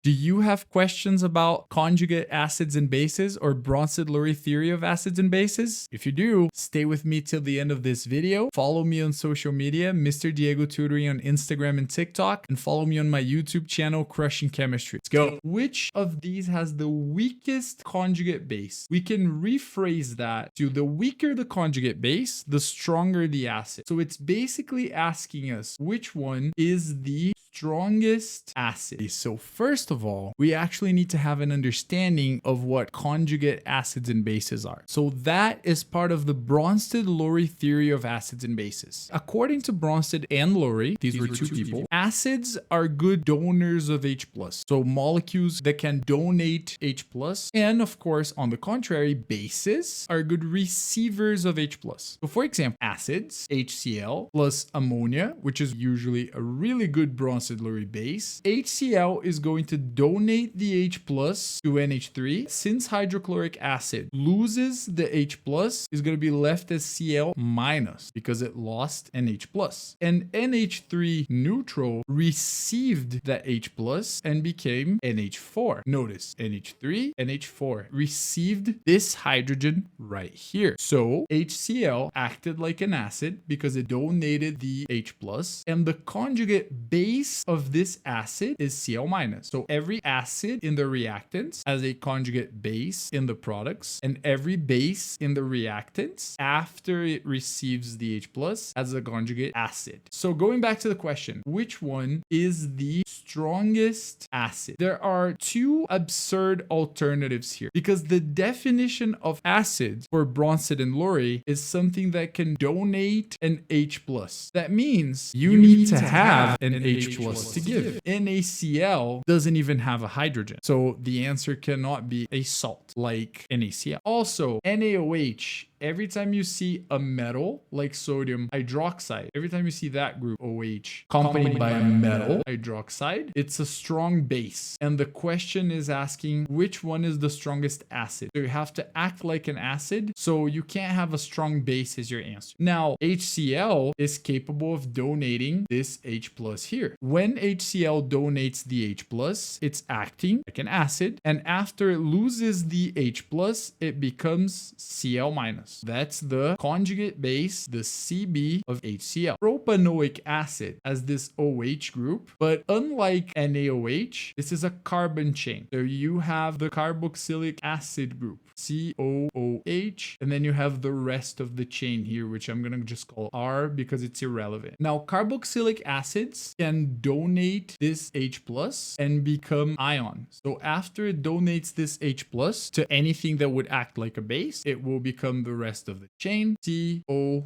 Do you have questions about conjugate acids and bases or Brønsted-Lowry theory of acids and bases? If you do, stay with me till the end of this video. Follow me on social media, Mr. Diego Tutoring on Instagram and TikTok, and follow me on my YouTube channel, Crushing Chemistry. Let's go. Which of these has the weakest conjugate base? We can rephrase that to the weaker the conjugate base, the stronger the acid. So it's basically asking us which one is the strongest acid. So first of all, we actually need to have an understanding of what conjugate acids and bases are. So that is part of the Brønsted-Lowry theory of acids and bases. According to Brønsted and Lowry, these were two people, acids are good donors of H+. So molecules that can donate H+. And of course, on the contrary, bases are good receivers of H+. So for example, acids, HCl plus ammonia, which is usually a really good Brønsted-Lowry base. HCl is going to donate the H+ to NH3. Since hydrochloric acid loses the H+, is going to be left as Cl- because it lost NH+. And NH3 neutral received that H+ and became NH4. Notice NH3, NH4 received this hydrogen right here. So HCl acted like an acid because it donated the H+, and the conjugate base of this acid is Cl-. So every acid in the reactants has a conjugate base in the products, and every base in the reactants after it receives the H+ has a conjugate acid. So going back to the question, which one is the strongest acid? There are two absurd alternatives here because the definition of acid for Brønsted and Lowry is something that can donate an H+. That means you need to have an H+ to give. NaCl doesn't even have a hydrogen. So the answer cannot be a salt like NaCl. Also, NaOH, every time you see a metal like sodium hydroxide, every time you see that group OH accompanied by a metal hydroxide, it's a strong base. And the question is asking which one is the strongest acid. So you have to act like an acid, so you can't have a strong base as your answer. Now, HCl is capable of donating this H+ here. When HCl donates the H+, it's acting like an acid, and after it loses the H+, it becomes Cl-. That's the conjugate base, the Cb of HCl. Propanoic acid has this OH group, but unlike NaOH, this is a carbon chain. So you have the carboxylic acid group, COOH, and then you have the rest of the chain here, which I'm going to just call R because it's irrelevant. Now, carboxylic acids can donate this H+ and become ions. So after it donates this H+ to anything that would act like a base, it will become the rest of the chain, COO-.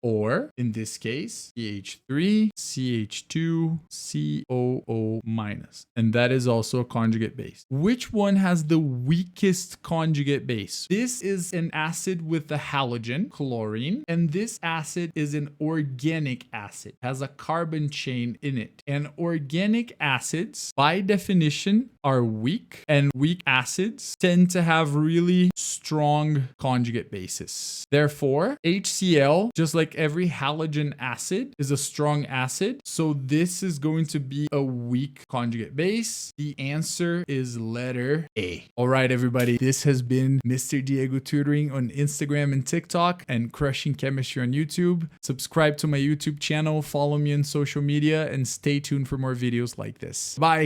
Or, in this case, CH₃CH₂COOH. And that is also a conjugate base. Which one has the weakest conjugate base? This is an acid with a halogen, chlorine, and this acid is an organic acid. It has a carbon chain in it. And organic acids, by definition, are weak, and weak acids tend to have really strong conjugate bases. Therefore, HCl, just like every halogen acid, is a strong acid. So this is going to be a weak conjugate base. The answer is letter A. All right, everybody. This has been Mr. Diego Tutoring on Instagram and TikTok, and Crushing Chemistry on YouTube. Subscribe to my YouTube channel, follow me on social media, and stay tuned for more videos like this. Bye.